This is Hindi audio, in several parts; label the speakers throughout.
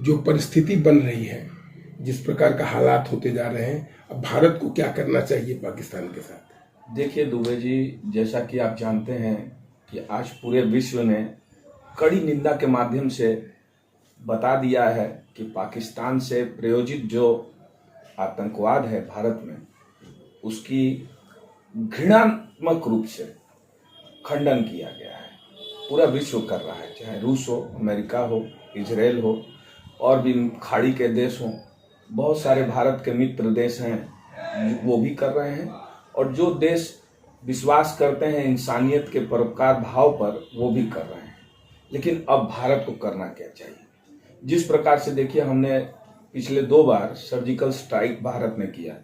Speaker 1: जो परिस्थिति बन रही है, जिस प्रकार का हालात होते जा रहे हैं, अब भारत को क्या करना चाहिए पाकिस्तान के साथ?
Speaker 2: देखिए दुबे जी, जैसा कि आप जानते हैं कि आज पूरे विश्व ने कड़ी निंदा के माध्यम से बता दिया है कि पाकिस्तान से प्रायोजित जो आतंकवाद है भारत में, उसकी घृणात्मक रूप से खंडन किया गया है। पूरा विश्व कर रहा है, चाहे रूस हो, अमेरिका हो, इजराइल हो और भी खाड़ी के देश हों। बहुत सारे भारत के मित्र देश हैं, वो भी कर रहे हैं। और जो देश विश्वास करते हैं इंसानियत के परोपकार भाव पर, वो भी कर रहे हैं। लेकिन अब भारत को करना क्या चाहिए? जिस प्रकार से देखिए, हमने पिछले 2 बार सर्जिकल स्ट्राइक भारत ने किया,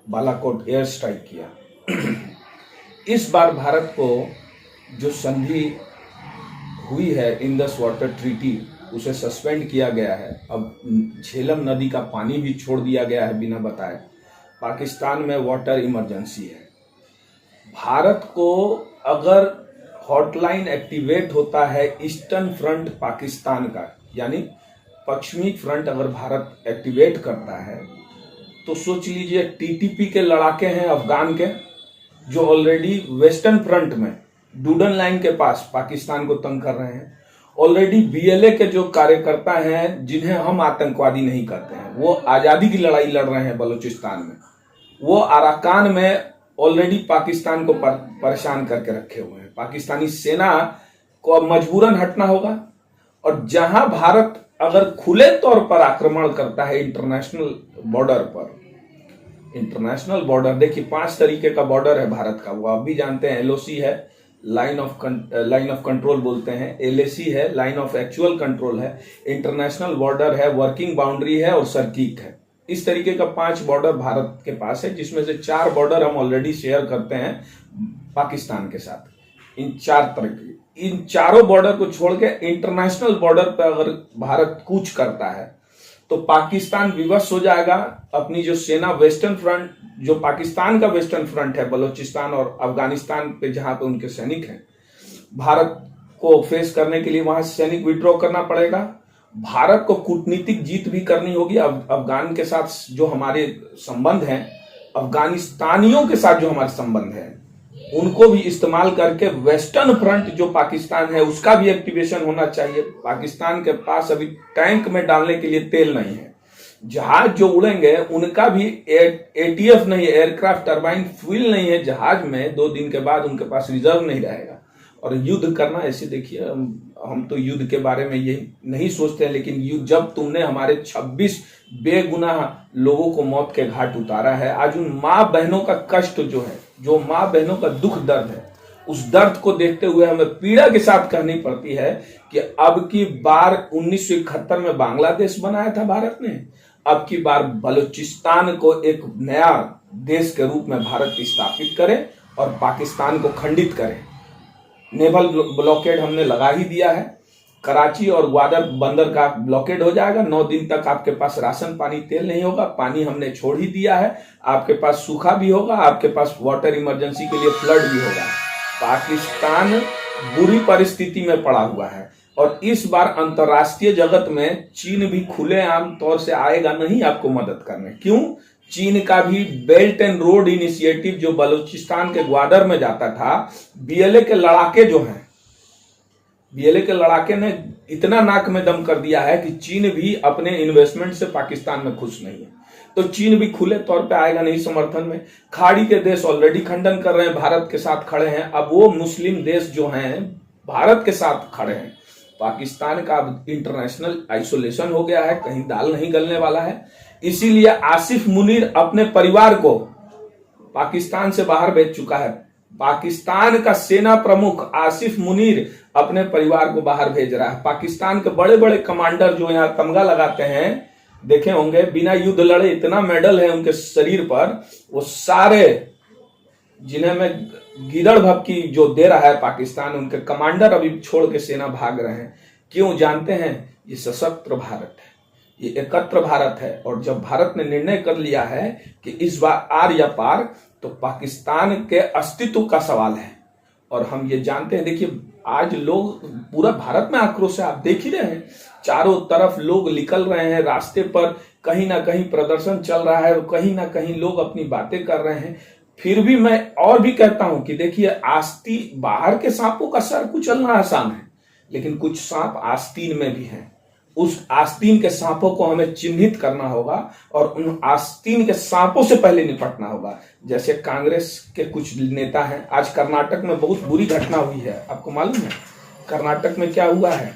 Speaker 2: बालाकोट एयर स्ट्राइक किया। इस बार भारत को जो संधि हुई है इंडस वाटर ट्रीटी, उसे सस्पेंड किया गया है। अब झेलम नदी का पानी भी छोड़ दिया गया है बिना बताए। पाकिस्तान में वाटर इमरजेंसी है। भारत को अगर हॉटलाइन एक्टिवेट होता है ईस्टर्न फ्रंट पाकिस्तान का, यानी पश्चिमी फ्रंट अगर भारत एक्टिवेट करता है, तो सोच लीजिए टीटीपी के लड़ाके हैं अफगान के, जो ऑलरेडी वेस्टर्न फ्रंट में डूडन लाइन के पास पाकिस्तान को तंग कर रहे हैं। ऑलरेडी बीएलए के जो कार्यकर्ता हैं, जिन्हें हम आतंकवादी नहीं करते हैं, वो आज़ादी की लड़ाई लड़ रहे हैं बलूचिस्तान में। वो अराकान में ऑलरेडी पाकिस्तान को परेशान करके रखे हुए हैं। पाकिस्तानी सेना को अब मजबूरन हटना होगा। और जहां भारत अगर खुले तौर पर आक्रमण करता है इंटरनेशनल बॉर्डर पर, इंटरनेशनल बॉर्डर देखिए 5 तरीके का बॉर्डर है भारत का, वो आप भी जानते हैं। एलओसी है, लाइन ऑफ कंट्रोल बोलते हैं, एलएसी है, लाइन ऑफ एक्चुअल कंट्रोल है, इंटरनेशनल बॉर्डर है, वर्किंग बाउंड्री है और सर्किट है। इस तरीके का 5 बॉर्डर भारत के पास है, जिसमें से 4 बॉर्डर हम ऑलरेडी शेयर करते हैं पाकिस्तान के साथ। इन 4 तरह की, इन चारों बॉर्डर को छोड़ के इंटरनेशनल बॉर्डर पर अगर भारत कूच करता है, तो पाकिस्तान विवश हो जाएगा। अपनी जो सेना वेस्टर्न फ्रंट, जो पाकिस्तान का वेस्टर्न फ्रंट है, बलूचिस्तान और अफगानिस्तान पे जहां पे उनके सैनिक हैं, भारत को फेस करने के लिए वहां सैनिक विड्रॉ करना पड़ेगा। भारत को कूटनीतिक जीत भी करनी होगी। अफगान के साथ जो हमारे संबंध हैं, अफगानिस्तानियों के साथ जो हमारे संबंध हैं, उनको भी इस्तेमाल करके वेस्टर्न फ्रंट जो पाकिस्तान है, उसका भी एक्टिवेशन होना चाहिए। पाकिस्तान के पास अभी टैंक में डालने के लिए तेल नहीं है। जहाज जो उड़ेंगे उनका भी एटीएफ नहीं है, एयरक्राफ्ट टर्बाइन फ्यूल नहीं है जहाज में। 2 दिन के बाद उनके पास रिजर्व नहीं रहेगा। और युद्ध करना ऐसे, देखिए हम तो युद्ध के बारे में ये नहीं सोचते हैं, लेकिन युद्ध, जब तुमने हमारे 26 बेगुनाह लोगों को मौत के घाट उतारा है, आज उन माँ बहनों का कष्ट जो है, जो माँ बहनों का दुख दर्द है, उस दर्द को देखते हुए हमें पीड़ा के साथ कहनी पड़ती है कि अब की बार 1971 में बांग्लादेश बनाया था भारत ने, अब की बार बलूचिस्तान को एक नया देश के रूप में भारत स्थापित करे और पाकिस्तान को खंडित करे। नेवल ब्लॉकेड हमने लगा ही दिया है। कराची और ग्वादर बंदर का ब्लॉकेड हो जाएगा। 9 दिन तक आपके पास राशन पानी तेल नहीं होगा। पानी हमने छोड़ ही दिया है। आपके पास सूखा भी होगा, आपके पास वाटर इमरजेंसी के लिए फ्लड भी होगा। पाकिस्तान बुरी परिस्थिति में पड़ा हुआ है। और इस बार अंतर्राष्ट्रीय जगत में चीन भी खुलेआम तौर से आएगा नहीं आपको मदद करने। क्यों? चीन का भी बेल्ट एंड रोड इनिशिएटिव जो बलूचिस्तान के ग्वादर में जाता था, बीएलए के लड़ाके जो हैं, बीएलए के लड़ाके ने इतना नाक में दम कर दिया है कि चीन भी अपने इन्वेस्टमेंट से पाकिस्तान में खुश नहीं है। तो चीन भी खुले तौर पे आएगा नहीं समर्थन में। खाड़ी के देश ऑलरेडी खंडन कर रहे हैं, भारत के साथ खड़े हैं। अब वो मुस्लिम देश जो हैं भारत के साथ खड़े हैं। पाकिस्तान का अब इंटरनेशनल आइसोलेशन हो गया है, कहीं दाल नहीं गलने वाला है। इसीलिए आसिफ मुनीर अपने परिवार को पाकिस्तान से बाहर भेज चुका है। पाकिस्तान का सेना प्रमुख आसिफ मुनीर अपने परिवार को बाहर भेज रहा है। पाकिस्तान के बड़े बड़े कमांडर जो यहाँ तमगा लगाते हैं, देखे होंगे, बिना युद्ध लड़े इतना मेडल है उनके शरीर पर, वो सारे जिन्हें मैं गिदड़ भक्की जो दे रहा है पाकिस्तान, उनके कमांडर अभी छोड़ के सेना भाग रहे हैं। क्यों? जानते हैं, ये सशस्त्र भारत है, ये एकत्र भारत है। और जब भारत ने निर्णय कर लिया है कि इस बार आर या पार, तो पाकिस्तान के अस्तित्व का सवाल है। और हम ये जानते हैं, देखिए आज लोग पूरा भारत में आक्रोश है, आप देख ही रहे हैं, चारों तरफ लोग निकल रहे हैं रास्ते पर, कहीं ना कहीं प्रदर्शन चल रहा है, कहीं ना कहीं लोग अपनी बातें कर रहे हैं। फिर भी मैं और भी कहता हूं कि देखिए, आस्तीन, बाहर के सांपों का सर कुचलना आसान है, लेकिन कुछ सांप आस्तीन में भी हैं। उस आस्तीन के सांपों को हमें चिन्हित करना होगा और उन आस्तीन के सांपों से पहले निपटना होगा। जैसे कांग्रेस के कुछ नेता हैं, आज कर्नाटक में बहुत बुरी घटना हुई है, आपको मालूम है कर्नाटक में क्या हुआ है?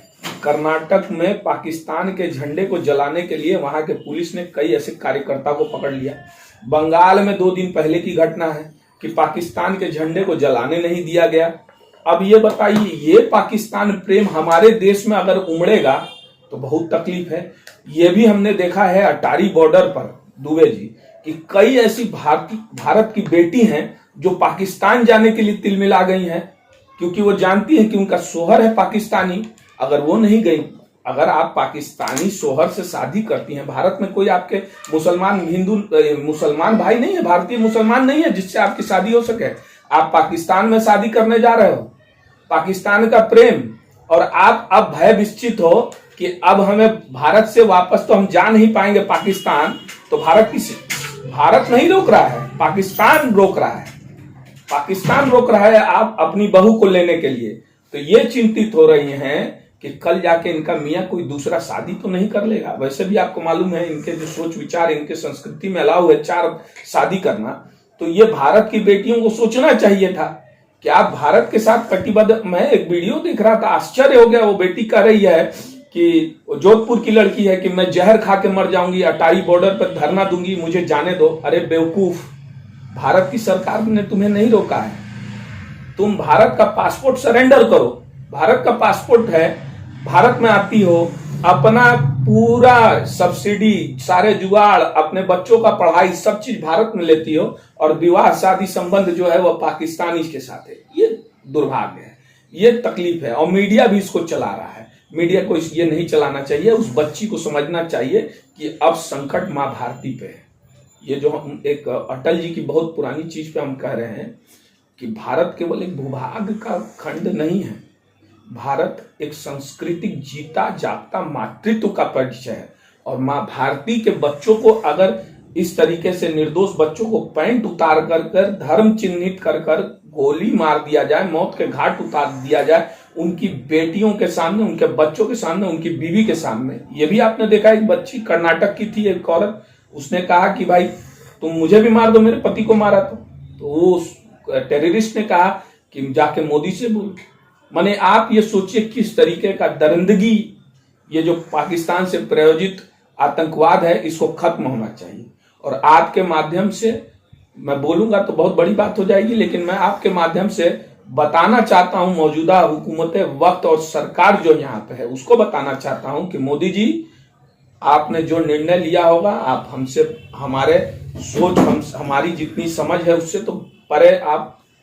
Speaker 2: कर्नाटक में पाकिस्तान के झंडे को जलाने के लिए वहां के पुलिस ने कई ऐसे कार्यकर्ता को पकड़ लिया। बंगाल में 2 दिन पहले की घटना है कि पाकिस्तान के झंडे को जलाने नहीं दिया गया। अब ये बताइए, ये पाकिस्तान प्रेम हमारे देश में अगर उमड़ेगा तो बहुत तकलीफ है। ये भी हमने देखा है अटारी बॉर्डर पर, दुबे जी, कि कई ऐसी भारत की बेटी हैं जो पाकिस्तान जाने के लिए तिलमिला गई हैं, क्योंकि वो जानती हैं कि उनका शोहर है पाकिस्तानी। अगर वो नहीं गई, अगर आप पाकिस्तानी शोहर से शादी करती हैं, भारत में कोई आपके मुसलमान भाई नहीं है, भारतीय मुसलमान नहीं है जिससे आपकी शादी हो सके, आप पाकिस्तान में शादी करने जा रहे हो, पाकिस्तान का प्रेम, और आप अब भय निश्चित हो कि अब हमें भारत से वापस तो हम जा नहीं पाएंगे पाकिस्तान, तो भारत नहीं रोक रहा है, पाकिस्तान रोक रहा है, पाकिस्तान रोक रहा है आप अपनी बहू को लेने के लिए। तो ये चिंतित हो रही हैं कि कल जाके इनका मियां कोई दूसरा शादी तो नहीं कर लेगा। वैसे भी आपको मालूम है इनके जो सोच विचार, इनके संस्कृति में अलाउ है 4 शादी करना। तो ये भारत की बेटियों को सोचना चाहिए था कि आप भारत के साथ कटिबद्ध। मैं एक वीडियो देख रहा था, आश्चर्य हो गया, वो बेटी कह रही है कि जोधपुर की लड़की है कि मैं जहर खा के मर जाऊंगी, अटारी बॉर्डर पर धरना दूंगी, मुझे जाने दो। अरे बेवकूफ, भारत की सरकार ने तुम्हें नहीं रोका है, तुम भारत का पासपोर्ट सरेंडर करो, भारत का पासपोर्ट है, भारत में आती हो, अपना पूरा सब्सिडी, सारे जुगाड़, अपने बच्चों का पढ़ाई, सब चीज भारत में लेती हो, और विवाह शादी संबंध जो है वह पाकिस्तानी के साथ है। ये दुर्भाग्य है, ये तकलीफ है, और मीडिया भी इसको चला रहा है। मीडिया को ये नहीं चलाना चाहिए, उस बच्ची को समझना चाहिए कि अब संकट मां भारती पे है। ये जो हम एक अटल जी की बहुत पुरानी चीज पे हम कह रहे हैं कि भारत केवल एक भूभाग का खंड नहीं है, भारत एक सांस्कृतिक जीता जागता मातृत्व का परिचय है। और मां भारती के बच्चों को अगर इस तरीके से, निर्दोष बच्चों को पैंट उतार कर धर्म चिन्हित कर गोली मार दिया जाए, मौत के घाट उतार दिया जाए, उनकी बेटियों के सामने, उनके बच्चों के सामने, उनकी बीवी के सामने। ये भी आपने देखा, एक बच्ची कर्नाटक की थी, एक औरत, उसने कहा कि भाई तुम मुझे भी मार दो, मेरे पति को मारा तो उस टेररिस्ट ने कहा कि जाके मोदी से बोल। माने आप ये सोचिए किस तरीके का दरिंदगी, ये जो पाकिस्तान से प्रायोजित आतंकवाद है, इसको खत्म होना चाहिए। और आपके माध्यम से मैं बोलूंगा तो बहुत बड़ी बात हो जाएगी, लेकिन मैं आपके माध्यम से बताना चाहता हूं मौजूदा हुकूमत वक्त और सरकार जो यहाँ पे है उसको बताना चाहता हूं कि मोदी जी, आपने जो निर्णय लिया होगा, आप हमसे, हमारे सोच, हमारी जितनी समझ है उससे तो परे,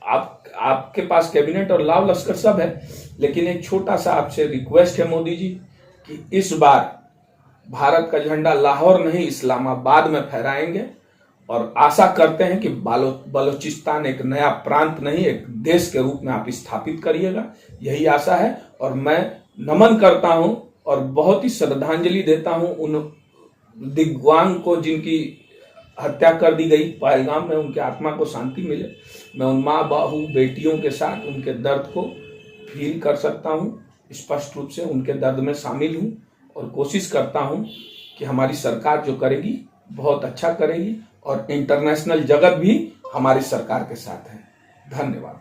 Speaker 2: आपके पास कैबिनेट और लाव लश्कर सब है, लेकिन एक छोटा सा आपसे रिक्वेस्ट है मोदी जी कि इस बार भारत का झंडा लाहौर नहीं इस्लामाबाद में फहराएंगे, और आशा करते हैं कि बलोचिस्तान एक नया प्रांत नहीं, एक देश के रूप में आप स्थापित करिएगा, यही आशा है। और मैं नमन करता हूं और बहुत ही श्रद्धांजलि देता हूं उन दिव्यांग को जिनकी हत्या कर दी गई पहलगाम में, उनकी आत्मा को शांति मिले। मैं उन माँ बहू बेटियों के साथ उनके दर्द को फील कर सकता हूँ, स्पष्ट रूप से उनके दर्द में शामिल हूँ, और कोशिश करता हूँ कि हमारी सरकार जो करेगी बहुत अच्छा करेगी, और इंटरनेशनल जगत भी हमारी सरकार के साथ है। धन्यवाद।